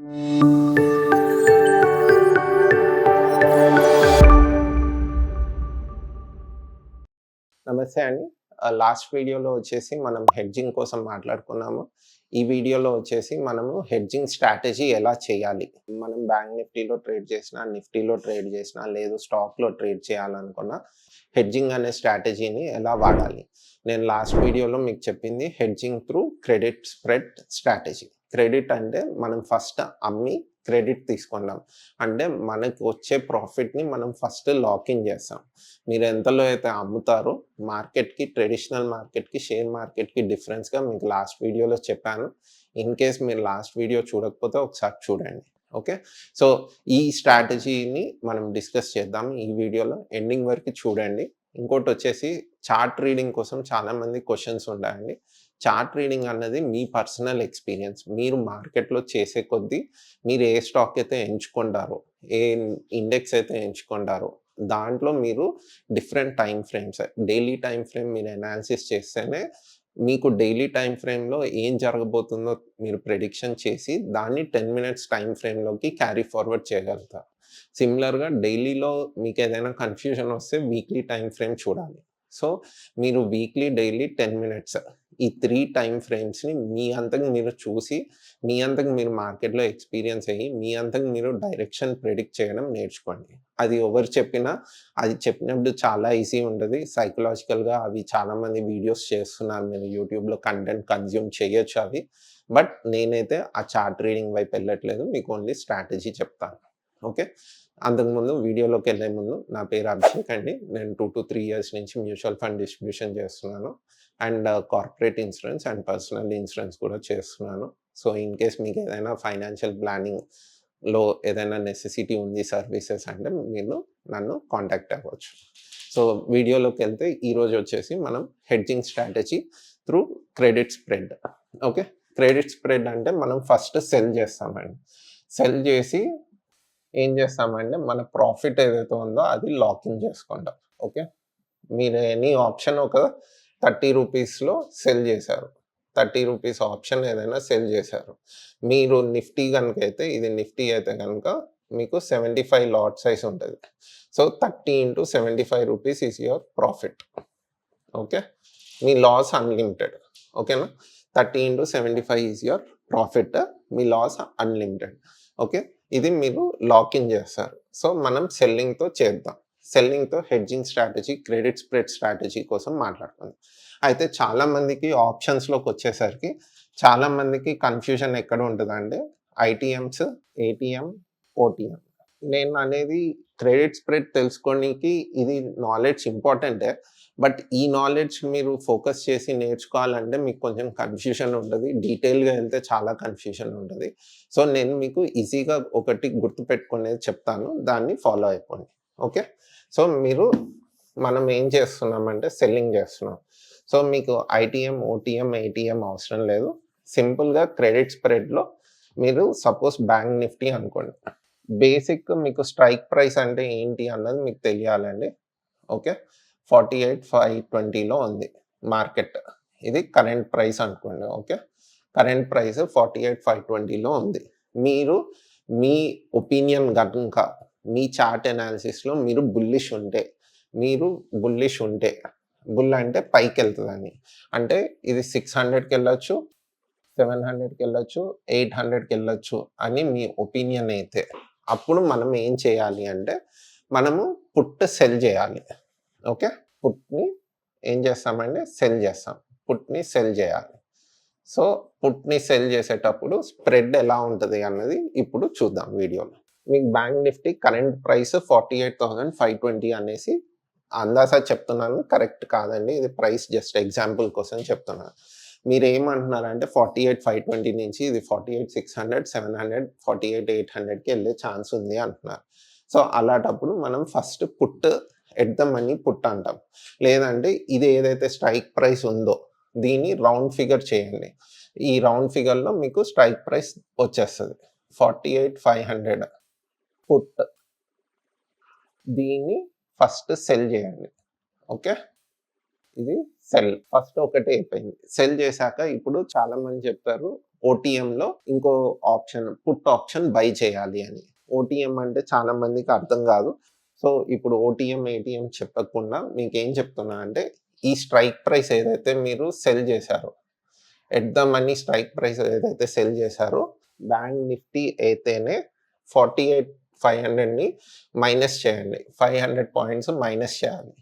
నమస్తే అండి. లాస్ట్ వీడియోలో వచ్చేసి మనం హెడ్జింగ్ కోసం మాట్లాడుకున్నాము. ఈ వీడియోలో వచ్చేసి మనము హెడ్జింగ్ స్ట్రాటజీ ఎలా చేయాలి? మనం బ్యాంక్ నిఫ్టీలో ట్రేడ్ చేసినా, నిఫ్టీలో ట్రేడ్ చేసినా, లేదు స్టాక్‌లో ట్రేడ్ చేయాలనుకున్నా హెడ్జింగ్ అనే స్ట్రాటజీని ఎలా వాడాలి? నేను లాస్ట్ వీడియోలో మీకు చెప్పింది hedging through credit spread strategy. Credit అంటే మనం ఫస్ట్ అమ్మి క్రెడిట్ తీసుకుంటాం. అంటే మనకు వచ్చే ప్రాఫిట్‌ని మనం ఫస్ట్ లాక్ ఇన్ చేస్తాం. మీరు ఎంతలో అయితే అమ్ముతారో మార్కెట్‌కి, ట్రెడిషనల్ మార్కెట్‌కి, షేర్ మార్కెట్‌కి డిఫరెన్స్‌గా మీకు లాస్ట్ వీడియోలో చెప్పాను. ఇన్ కేస్ మీరు లాస్ట్ వీడియో చూడకపోతే ఒకసారి చూడండి. ఓకే. సో, ఈ స్ట్రాటజీని మనం డిస్కస్ చేద్దాం ఈ వీడియోలో. ఎండింగ్ వరకు చూడండి. ఇంకోటొచ్చేసి చార్ట్ రీడింగ్ కోసం చాలామంది క్వెషన్స్ ఉంటాయండి. చార్ట్ రీడింగ్ అన్నది మీ పర్సనల్ ఎక్స్‌పీరియన్స్. మీరు మార్కెట్‌లో చేసే కొద్దీ మీరు ఏ స్టాక్ అయితే ఎంచుకుంటారో, ఏ ఇండెక్స్ అయితే ఎంచుకుంటారో దాంట్లో మీరు different time frames, daily time frame మీరు అనాలిసిస్ చేస్తేనే మీకు డైలీ టైమ్ ఫ్రేమ్‌లో ఏం జరగబోతుందో మీరు ప్రిడిక్షన్ చేసి దాన్ని 10 మినిట్స్ టైమ్ ఫ్రేమ్‌లోకి క్యారీ ఫార్వర్డ్ చేయగలుగుతారు. సిమిలర్‌గా డైలీలో మీకేదైనా కన్‌ఫ్యూజన్ వస్తే వీక్లీ టైమ్ ఫ్రేమ్ చూడాలి. సో, మీరు వీక్లీ, డైలీ 10 మినిట్స్ ఈ 3 టైమ్ ఫ్రేమ్స్‌ని మీ అంతకు మీరు చూసి, మీ అంతకు మీరు మార్కెట్‌లో ఎక్స్‌పీరియన్స్ అయ్యి, మీ అంతకు మీరు డైరెక్షన్ ప్రిడిక్ట్ చేయడం నేర్చుకోండి. అది ఎవరు చెప్పినా, అది చెప్పినప్పుడు చాలా ఈజీ ఉంటది. సైకలాజికల్‌గా అవి చాలామంది వీడియోస్ చేస్తున్నారు. మీరు యూట్యూబ్‌లో కంటెంట్ కన్జ్యూమ్ చేయొచ్చు అవి. బట్ నేనైతే ఆ చార్ట్ రీడింగ్ వైపు వెళ్ళట్లేదు. మీకు ఓన్లీ స్ట్రాటజీ చెప్తాను. ఓకే. అంతకుముందు వీడియోలోకెళ్ళే ముందు నా పేరు అభిషేక్ అండి. నేను 2-3 ఇయర్స్ నుంచి మ్యూచువల్ ఫండ్ డిస్ట్రిబ్యూషన్ చేస్తున్నాను. And corporate insurance and personal insurance కూడా చేస్తున్నాను. సో, ఇన్ కేస్ మీకు ఏదైనా ఫైనాన్షియల్ ప్లానింగ్‌లో ఏదైనా నెసెసిటీ ఉంది సర్వీసెస్ అంటే మీరు నన్ను కాంటాక్ట్ అవ్వచ్చు. సో, వీడియోలోకెళ్తే ఈరోజు వచ్చేసి మనం hedging strategy through credit spread. Okay. Credit spread అంటే మనం ఫస్ట్ సెల్ చేస్తామండి. సెల్ చేసి ఏం చేస్తామంటే మన ప్రాఫిట్ ఏదైతే ఉందో అది లాక్ ఇన్ చేసుకుంటాం. ఓకే. మీరు ఎనీ ఆప్షన్ ఒక 30 రూపీస్‌లో సెల్ చేశారు. 30 రూపీస్ ఆప్షన్ ఏదైనా సెల్ చేశారు. మీరు నిఫ్టీ గనుకైతే ఇది నిఫ్టీ అయితే గనుక మీకు 75 లాట్ సైజ్ ఉంటది. So, 30 into 75 rupees is your profit. Okay. మీ లాస్ అన్‌లిమిటెడ్. ఓకేనా? 30 ఇంటూ 75 ఈస్ యువర్ ప్రాఫిట్. మీ లాస్ అన్‌లిమిటెడ్. ఓకే. ఇది మీరు లాక్ ఇన్ చేస్తారు. సో, మనం సెల్లింగ్‌తో చేద్దాం. సెల్లింగ్‌తో hedging strategy, credit spread strategy కోసం మాట్లాడుకుందాం. అయితే చాలామందికి ఆప్షన్స్‌లోకొచ్చేసరికి చాలామందికి కన్‌ఫ్యూజన్ ఎక్కడ ఉంటదంటే ఐటీఎమ్స్, ఏటీఎం, ఓటీఎం. నేను అనేది క్రెడిట్ స్ప్రెడ్ తెలుసుకోనికి ఇది నాలెడ్జ్ ఇంపార్టెంటే. బట్ ఈ నాలెడ్జ్ మీరు ఫోకస్ చేసి నేర్చుకోవాలంటే మీకు కొంచెం కన్‌ఫ్యూజన్ ఉంటది. డీటెయిల్‌గా ఎళ్తే చాలా కన్‌ఫ్యూజన్ ఉంటది. సో, నేను మీకు ఈజీగా ఒకటి గుర్తుపెట్టుకునేది చెప్తాను. దాన్ని ఫాలో అయిపోండి. ఓకే. సో, మనం ఏం చేస్తున్నామంటే సెల్లింగ్ చేస్తున్నాం. సో, మీకు ఐటీఎం, ఓటీఎం, ఏటీఎం అవసరం లేదు. సింపుల్‌గా క్రెడిట్ స్ప్రెడ్‌లో మీరు సపోజ్ బ్యాంక్ నిఫ్టీ అనుకోండి. బేసిక్ మీకు స్ట్రైక్ ప్రైస్ అంటే ఏంటి అన్నది మీకు తెలియాలండి. ఓకే. 48,520లో ఉంది మార్కెట్. ఇది కరెంట్ ప్రైస్ అనుకోండి. ఓకే. కరెంట్ ప్రైస్ 48,520లో ఉంది. మీరు మీ ఒపీనియన్ గనుక మీ చార్ట్ అనాలిసిస్‌లో మీరు బుల్లిష్ ఉంటే, బుల్ అంటే పైకెళ్తదని. అంటే ఇది 600కెళ్ళొచ్చు, 700కెళ్ళొచ్చు, 800కెళ్ళొచ్చు అని మీ ఒపీనియన్ అయితే, అప్పుడు మనం ఏం చేయాలి అంటే, మనము పుట్ సెల్ చేయాలి. ఓకే. పుట్‌ని ఏం చేస్తామంటే సెల్ చేస్తాం. పుట్‌ని సెల్ చేయాలి. సో, పుట్‌ని సెల్ చేసేటప్పుడు స్ప్రెడ్ ఎలా ఉంటది అన్నది ఇప్పుడు చూద్దాం వీడియోలో. మీకు బ్యాంక్ నిఫ్టీ కరెంట్ ప్రైస్ 48,520 అనేసి అందాజా చెప్తున్నాను. కరెక్ట్ కాదండి. ఇది ప్రైస్ జస్ట్ ఎగ్జాంపుల్ కోసం చెప్తున్నాను. మీరేమంటున్నారంటే 48,520 నుంచి ఇది 48,600, 700, 48,800కి ఎళ్ళే ఛాన్స్ ఉంది అంటున్నారు. సో, అలాటప్పుడు మనం first put at the money put అంటాం. లేదంటే ఇది ఏదైతే స్ట్రైక్ ప్రైస్ ఉందో దీన్ని రౌండ్ ఫిగర్ చేయండి. ఈ రౌండ్ ఫిగర్‌లో మీకు స్ట్రైక్ ప్రైస్ వచ్చేస్తది. 48,500 పుట్. దీన్ని ఫస్ట్ సెల్ చేయండి. ఓకే. ఇది సెల్. ఫస్ట్ ఒకటి అయిపోయింది. సెల్ చేశాక ఇప్పుడు చాలామంది చెప్తారు ఓటీఎంలో ఇంకో ఆప్షన్ పుట్ ఆప్షన్ బై చేయాలి అని. ఓటీఎం అంటే చాలా మందికి అర్థం కాదు. సో ఇప్పుడు ఓటీఎం, ఏటీఎం చెప్పకుండా మీకేం చెప్తున్నా అంటే ఈ స్ట్రైక్ ప్రైస్ ఏదైతే మీరు సెల్ చేశారో, at the money strike price ఏదైతే సెల్ చేశారో బ్యాంక్ నిఫ్టీ అయితేనే 48,500ని మైనస్ చేయండి. 500 పాయింట్స్ మైనస్ చేయాలి.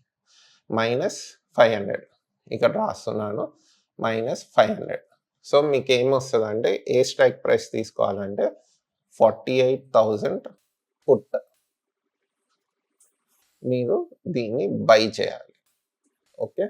-500 ఇక్కడ రాస్తున్నాను. -500. సో మీకేమొస్తదంటే ఏ స్ట్రైక్ ప్రైస్ తీసుకోవాలంటే 48,000 పుట్ మీరు దీన్ని బై చేయాలి. ఓకే.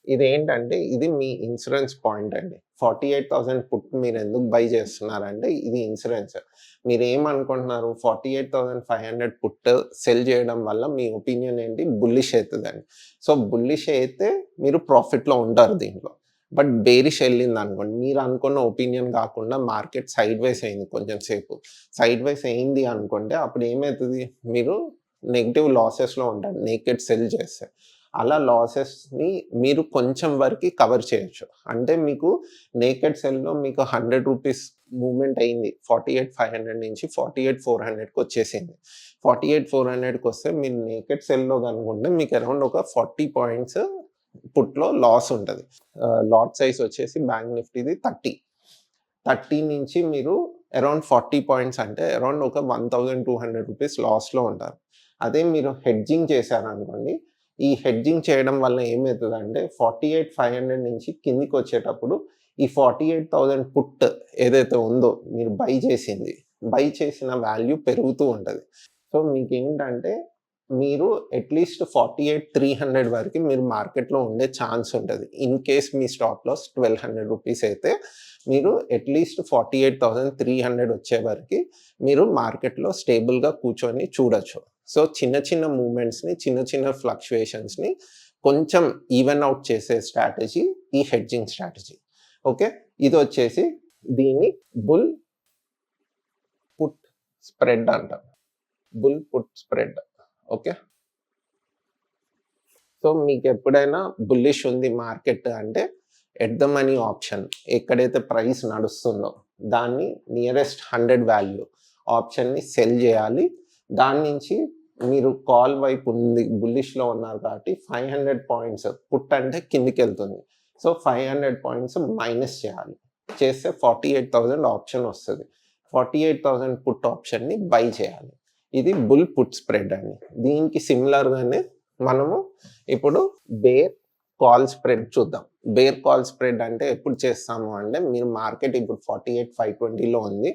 ఇదేంటంటే ఇది మీ ఇన్సూరెన్స్ పాయింట్ అండి. 48,000 పుట్ మీరెందుకు బై చేస్తున్నారంటే ఇది ఇన్సూరెన్స్. మీరేమనుకుంటున్నారు 48,500 పుట్ సెల్ చేయడం వల్ల మీ ఒపీనియన్ ఏంటి? బుల్లిష్ అయితదండి. సో బుల్లిష్ అయితే మీరు ప్రాఫిట్‌లో ఉంటారు దీంట్లో. బట్ బేరిష్ ఎళ్ళిందనుకోండి, మీరు అనుకున్న ఒపీనియన్ కాకుండా మార్కెట్ సైడ్‌వేస్ అయింది కొంచెం సేపు. సైడ్‌వేస్ అయింది అనుకుంటే అప్పుడు ఏమైతది? మీరు నెగెటివ్ లాసెస్‌లో ఉంటారు నేకెడ్ సెల్ చేస్తే. అలా లాసెస్‌ని మీరు కొంచెం వరకి కవర్ చేయొచ్చు. అంటే మీకు నేకెడ్ సెల్‌లో మీకు రూ. 100 మూవ్‌మెంట్ అయింది. 48,500 నుంచి 48,400కి వచ్చేసింది. 48,400కి వస్తే మీరు నేకెడ్ సెల్‌లో కనుకుంటే మీకు అరౌండ్ ఒక 40 పాయింట్స్ పుట్‌లో లాస్ ఉంటది. లాట్ సైజ్ వచ్చేసి బ్యాంక్ నిఫ్టీది 30. 30 నుంచి మీరు అరౌండ్ 40 పాయింట్స్ అంటే అరౌండ్ ఒక రూ. 1,200 లాస్‌లో ఉంటారు. అదే మీరు హెడ్జింగ్ చేశారనుకోండి, ఈ హెడ్జింగ్ చేయడం వల్ల ఏమైతదంటే 48,500 నుంచి కిందికొచ్చేటప్పుడు ఈ 48,000 పుట్ ఏదైతే ఉందో మీరు బై చేసిన వాల్యూ పెరుగుతూ ఉంటది. సో మీకేంటంటే మీరు అట్‌లీస్ట్ 48,300 వరకి మీరు మార్కెట్‌లో ఉండే ఛాన్స్ ఉంటది. ఇన్ కేస్ మీ స్టాప్ లాస్ రూ. 1,200 అయితే మీరు అట్‌లీస్ట్ 48,300 వచ్చే వరకి మీరు మార్కెట్‌లో స్టేబుల్‌గా కూర్చొని చూడొచ్చు. సో చిన్న చిన్న మూవ్‌మెంట్స్‌ని, చిన్న చిన్న ఫ్లక్చుయేషన్స్‌ని కొంచెం ఈవెన్ ఔట్ చేసే స్ట్రాటజీ ఈ హెడ్జింగ్ స్ట్రాటజీ. ఓకే. ఇదొచ్చేసి దీన్ని బుల్ పుట్ స్ప్రెడ్ అంటారు. Bull put spread. Okay. So మీకెప్పుడైనా బుల్లిష్ ఉంది మార్కెట్ అంటే ఎట్ ద మనీ ఆప్షన్ ఎక్కడైతే ప్రైస్ నడుస్తుందో దాన్ని నియరెస్ట్ 100 వాల్యూ ఆప్షన్‌ని సెల్ చేయాలి. దాని నుంచి మీరు కాల్ వైపు ఉంది బుల్లిష్‌లో ఉన్నారు కాబట్టి 500 పాయింట్స్ పుట్ అంటే కిందికెళ్తుంది. సో 500 పాయింట్స్ మైనస్ చేయాలి. చేస్తే 48,000 ఆప్షన్ వస్తది. 48,000 పుట్ ఆప్షన్‌ని బై చేయాలి. ఇది బుల్ పుట్ స్ప్రెడ్ అండి. దీనికి సిమిలర్‌గానే మనము ఇప్పుడు బేర్ కాల్ స్ప్రెడ్ చూద్దాం. బేర్ కాల్ స్ప్రెడ్ అంటే ఎప్పుడు చేస్తాము అంటే మీరు మార్కెట్ ఇప్పుడు 48,520లో ఉంది.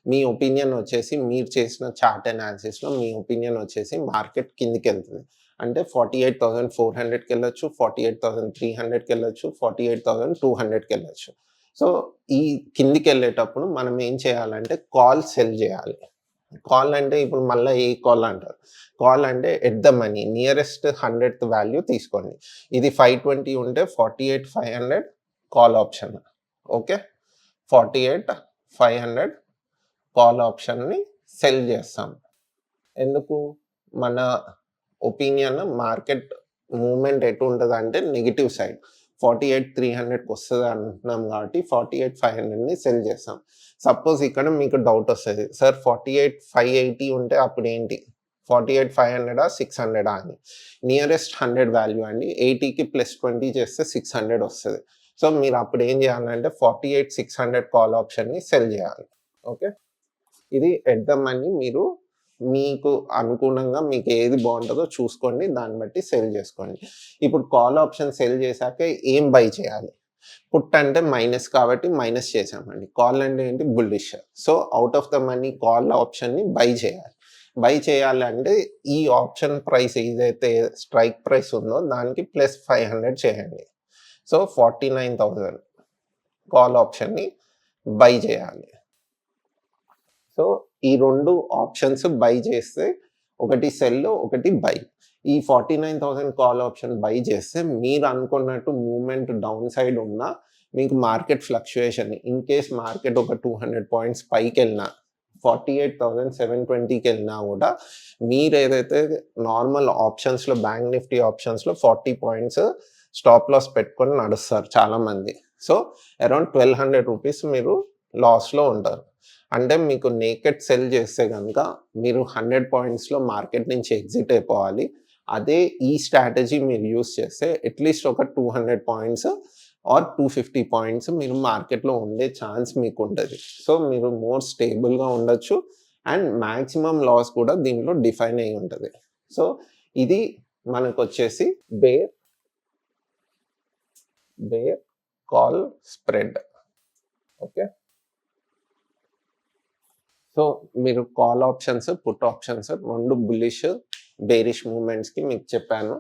మీ ఒపీనియన్ వచ్చేసి మీరు చేసిన చార్ట్ అనాలిసిస్‌లో మీ ఒపీనియన్ వచ్చేసి మార్కెట్ కిందికెళ్తది. అంటే 48,400కెళ్ళొచ్చు, 48,300కెళ్ళొచ్చు, 48,200కెళ్ళొచ్చు. సో ఈ కిందికెళ్ళేటప్పుడు మనం ఏం చేయాలంటే కాల్ సెల్ చేయాలి. కాల్ అంటే ఇప్పుడు మళ్ళా ఏ కాల్ అంటారు. కాల్ అంటే at the money nearest 100th value తీసుకోండి. ఇది 520 ఉంటే 48,500 కాల్ ఆప్షన్. ఓకే. 48,500 కాల్ ఆప్షన్‌ని సెల్ చేస్తాం. ఎందుకు? మన ఒపీనియన్ మార్కెట్ మూవ్‌మెంట్ ఎటు ఉంటదంటే నెగెటివ్ సైడ్. 48,300కి వస్తది అంటున్నాం కాబట్టి 48,500ని సెల్ చేస్తాం. సపోజ్ ఇక్కడ మీకు డౌట్ వస్తది. సార్ 48,580 ఉంటే అప్పుడేంటి? 48,500 600 అని. నియరెస్ట్ 100 వాల్యూ అండి. 80కి +20 చేస్తే 600 వస్తది. సో మీరు అప్పుడు ఏం చేయాలంటే 48,600 కాల్ ఆప్షన్‌ని సెల్ చేయాలి. ఓకే. ఇది ఎట్ ద మనీ మీరు మీకు అనుగుణంగా మీకు ఏది బావుంటదో చూసుకోండి. దాన్ని బట్టి సెల్ చేసుకోండి. ఇప్పుడు కాల్ ఆప్షన్ సెల్ చేశాక ఏం బై చేయాలి? పుట్ అంటే మైనస్ కాబట్టి మైనస్ చేసామండి. కాల్ అంటే ఏంటి? Bullish. So out of the money call ఆప్షన్‌ని బై చేయాలి. బై చేయాలంటే ఈ ఆప్షన్ ప్రైస్ ఏదైతే స్ట్రైక్ ప్రైస్ ఉందో దానికి +500 చేయండి. సో 49,000 కాల్ ఆప్షన్‌ని బై చేయాలి. సో ఈ 2 ఆప్షన్స్ బై చేస్తే ఒకటి సెల్, ఒకటి బై. ఈ 49,000 కాల్ ఆప్షన్ బై చేస్తే మీరు అనుకున్నట్టు మూవ్‌మెంట్ డౌన్ సైడ్ ఉన్నా మీకు market fluctuation in case market ఒక 200 పాయింట్స్ పైకెళ్ళినా 48,720కెళ్ళినా కూడా మీరేదైతే నార్మల్ ఆప్షన్స్‌లో బ్యాంక్ నిఫ్టీ ఆప్షన్స్‌లో 40 పాయింట్స్ స్టాప్ లాస్ పెట్టుకొని నడుస్తారు చాలామంది. సో అరౌండ్ రూ. 1,200 మీరు లాస్‌లో ఉంటారు. అంటే మీకు నేకెడ్ సెల్ చేస్తే గనుక మీరు 100 పాయింట్స్‌లో మార్కెట్ నుంచి ఎగ్జిట్ అయిపోవాలి. అదే ఈ స్ట్రాటజీ మీరు యూజ్ చేస్తే అట్‌లీస్ట్ ఒక 200 పాయింట్స్ ఆర్ 250 పాయింట్స్ మీరు మార్కెట్‌లో ఉండే ఛాన్స్ మీకుంటది. సో, మీరు మోర్ స్టేబుల్‌గా ఉండొచ్చు అండ్ మాక్సిమం లాస్ కూడా దీంట్లో డిఫైన్ అయ్యి ఉంటది. సో, ఇది మనకొచ్చేసి bear call spread. Okay. So, మీరు call options, put options 2 bullish, bearish మూవ్‌మెంట్స్‌కి మీకు చెప్పాను.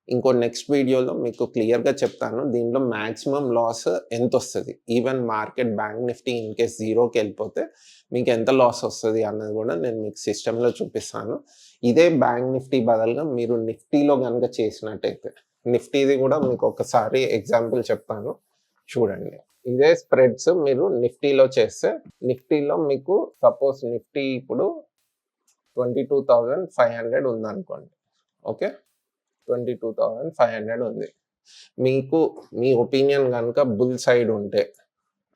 ఇంకో నెక్స్ట్ వీడియోలో మీకు క్లియర్‌గా చెప్తాను. దీంట్లో మాక్సిమం లాస్ ఎంతొస్తది? Even market bank Nifty in case జీరోకెళ్ళిపోతే మీకు ఎంత లాస్ వస్తది అన్నది గూడా నేను మీకు సిస్టమ్‌లో చూపిస్తాను. ఇదే బ్యాంక్ నిఫ్టీ బదులుగా మీరు నిఫ్టీలో గనుక చేసినట్టయితే, నిఫ్టీది గూడా మీకు ఒకసారి ఎగ్జాంపుల్ చెప్తాను చూడండి. ఇదే స్ప్రెడ్స్ మీరు నిఫ్టీలో చేస్తే, నిఫ్టీలో మీకు సపోజ్ నిఫ్టీ ఇప్పుడు 22,500 ఉందనుకోండి. ఓకే. 22,500 ఉంది. మీకు మీ ఒపీనియన్ గనుక బుల్ సైడ్ ఉంటే,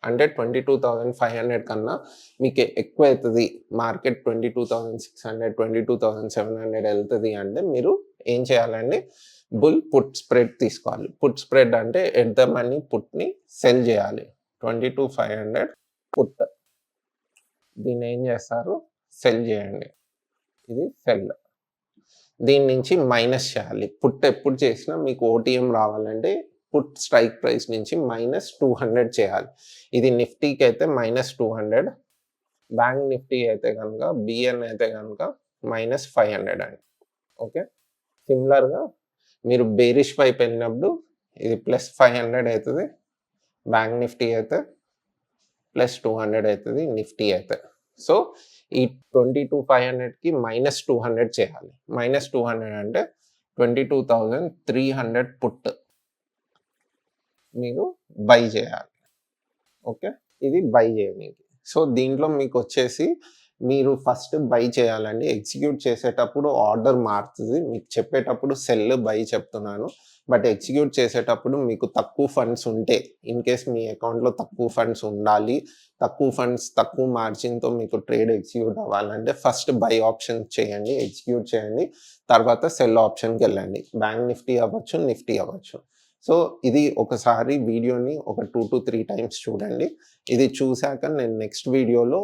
అంటే 22,500 కన్నా మీకు ఎక్కువైతది. మార్కెట్ 22,600, 22,700 ఎళ్తది అంటే మీరు ఏం చేయాలండి? బుల్ పుట్ స్ప్రెడ్ తీసుకోవాలి. పుట్ స్ప్రెడ్ అంటే ఎట్ ద మనీ పుట్‌ని సెల్ చేయాలి. 22,500 పుట్. దీన్నేం చేస్తారు? సెల్ చేయండి. ఇది సెల్. దీని నుంచి మైనస్ చేయాలి. పుట్ ఎప్పుడు చేసినా మీకు ఓటీఎం రావాలంటే పుట్ స్ట్రైక్ ప్రైస్ నుంచి -200 చేయాలి. ఇది నిఫ్టీకైతే -200, బ్యాంక్ నిఫ్టీ అయితే గనుక, బిఎన్ అయితే గనుక -500 అండి. ఓకే. సిమిలర్‌గా మీరు బేరిష్ వైపు వెళ్ళినప్పుడు ఇది +500 అయితది. బ్యాంక్ నిఫ్టీ అయితే +200 అయితది. నిఫ్టీ అయితే. సో, ఈ 22,500కి -200 చేయాలి. -200 అంటే 22,300 పుట్ మీరు బై చేయాలి. ఓకే. ఇది బై చేయనీకి. సో, దీంట్లో మీకొచ్చేసి మీరు ఫస్ట్ బై చేయాలండి. ఎగ్జిక్యూట్ చేసేటప్పుడు ఆర్డర్ మారుతది. మీకు చెప్పేటప్పుడు సెల్, బై చెప్తున్నాను. బట్ ఎగ్జిక్యూట్ చేసేటప్పుడు మీకు తక్కువ ఫండ్స్ ఉంటే, ఇన్‌కేస్ మీ అకౌంట్‌లో తక్కువ ఫండ్స్ ఉండాలి. తక్కువ మార్జిన్‌తో మీకు ట్రేడ్ ఎగ్జిక్యూట్ అవ్వాలంటే ఫస్ట్ బై ఆప్షన్ చేయండి. ఎగ్జిక్యూట్ చేయండి. తర్వాత సెల్ ఆప్షన్‌కెళ్ళండి. బ్యాంక్ నిఫ్టీ అవ్వచ్చు, నిఫ్టీ అవ్వచ్చు. సో, ఇది ఒకసారి వీడియోని ఒక 2-3 టైమ్స్ చూడండి. ఇది చూసాక నేను నెక్స్ట్ వీడియోలో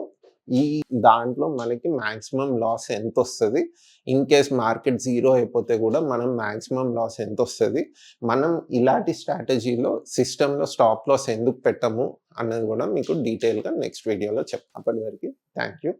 ఈ దాంట్లో మనకి మాక్సిమం లాస్ ఎంతొస్తది? ఇన్‌కేస్ మార్కెట్ జీరో అయిపోతే గూడా మనం మాక్సిమం లాస్ ఎంతొస్తది? మనం ఇలాంటి స్ట్రాటజీలో సిస్టమ్‌లో స్టాప్ లాస్ ఎందుకు పెట్టము అన్నది గూడా మీకు డీటెయిల్‌గా నెక్స్ట్ వీడియోలో చెప్తా. అప్పటి వరకి థాంక్ యూ.